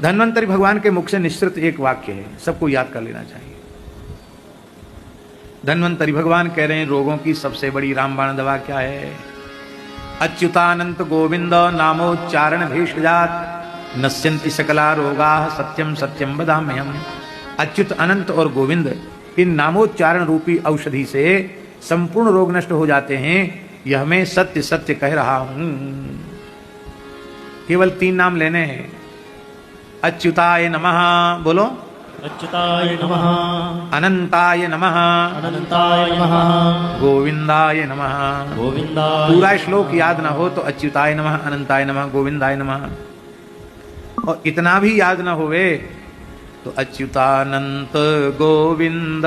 धन्वंतरी भगवान के मुख से निश्चित एक वाक्य है, सबको याद कर लेना चाहिए। धन्वंतरी भगवान कह रहे हैं रोगों की सबसे बड़ी रामबाण दवा क्या है? अच्युतानंत गोविंद नामोच्चारण भेषजात नश्यन्ति सकला रोगा सत्यम सत्यम वदाम्यहम्। अच्युत, अनंत और गोविंद, इन नामोच्चारण रूपी औषधि से संपूर्ण रोग नष्ट हो जाते हैं, यह मैं सत्य सत्य कह रहा हूं। केवल 3 नाम लेने हैं। अच्युताय नमः, बोलो। अच्युताय नमः, अनंताय नमः, अनंताय नमः, गोविंदाय नमः। गोविंदाय। पूरा श्लोक याद ना हो तो अच्युताय नमः, अनंताय नमः, गोविंदाय नमः। और इतना भी याद ना होवे तो अच्युतानंत गोविंद,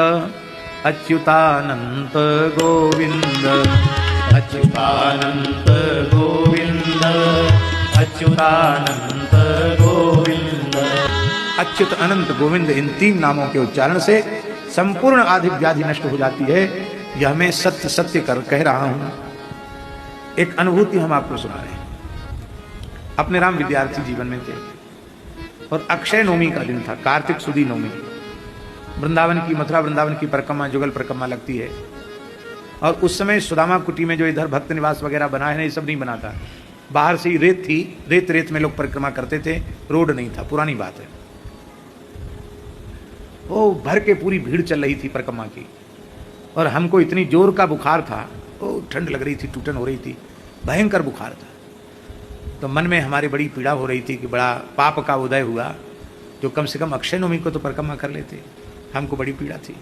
अच्युतानंत गोविंद, अच्युतानंत गोविंद, अच्युतानंत गोविंद। अच्युत, अनंत, गोविंद, इन 3 नामों के उच्चारण से संपूर्ण आदि व्याधि नष्ट हो जाती है, यह मैं सत्य सत्य कर कह रहा हूं। एक अनुभूति हम आपको सुना रहे हैं। अपने राम विद्यार्थी जीवन में थे और अक्षय नवमी का दिन था, कार्तिक सुदी नवमी। वृंदावन की, मथुरा वृंदावन की परिक्रमा, जुगल परिक्रमा लगती है। और उस समय सुदामा कुटी में जो इधर भक्त निवास वगैरह बना है ना, ये सब नहीं बना था। बाहर से ही रेत थी, रेत में लोग परिक्रमा करते थे, रोड नहीं था, पुरानी बात है। वो भर के पूरी भीड़ चल रही थी परिक्रमा की, और हमको इतनी जोर का बुखार था, वो ठंड लग रही थी, टूटन हो रही थी, भयंकर बुखार था। तो मन में हमारी बड़ी पीड़ा हो रही थी कि बड़ा पाप का उदय हुआ, जो कम से कम अक्षय नवमी को तो परिक्रमा कर लेते। हमको बड़ी पीड़ा थी।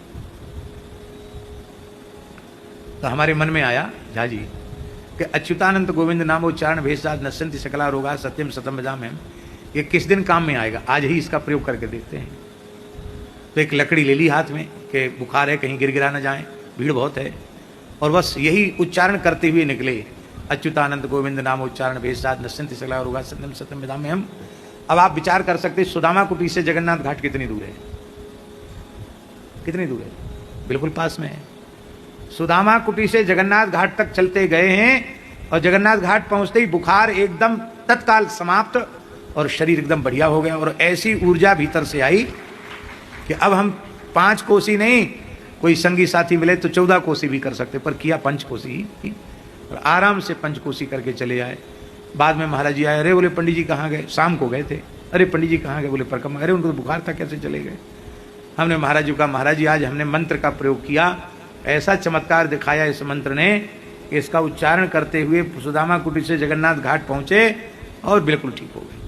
तो हमारे मन में आया झा जी कि अच्युतानंत गोविंद नामोच्चारण भेषजात नश्यन्ति सकला रोगा सत्यम सतम वदाम्यहम्, ये किस दिन काम में आएगा? आज ही इसका प्रयोग करके देखते हैं। तो एक लकड़ी ले ली हाथ में कि बुखार है, कहीं गिर गिरा न जाए, भीड़ बहुत है, और बस यही उच्चारण करते हुए निकले, अच्युतानंद गोविंद नामोच्चारण भेषजात नश्यन्ति सकला रोगा सत्यम सत्यम वदाम्यहम्। अब आप विचार कर सकते, सुदामा कुटी से जगन्नाथ घाट कितनी दूर है? कितनी दूर है? बिल्कुल पास में है। सुदामा कुटी से जगन्नाथ घाट तक चलते गए हैं, और जगन्नाथ घाट पहुंचते ही बुखार एकदम तत्काल समाप्त और शरीर एकदम बढ़िया हो गया। और ऐसी ऊर्जा भीतर से आई कि अब हम 5 कोसी नहीं, कोई संगी साथी मिले तो 14 कोसी भी कर सकते, पर किया 5 कोसी ही, और आराम से 5 कोसी करके चले आए। बाद में महाराज जी आए, अरे बोले पंडित जी कहाँ गए? शाम को गए थे। अरे पंडित जी कहाँ गए? बोले परिक्रमा। अरे उनको तो बुखार था, कैसे चले गए? हमने महाराज जी का, महाराज जी आज हमने मंत्र का प्रयोग किया, ऐसा चमत्कार दिखाया इस मंत्र ने कि इसका उच्चारण करते हुए सुदामा कुटी से जगन्नाथ घाट पहुंचे और बिल्कुल ठीक हो गए।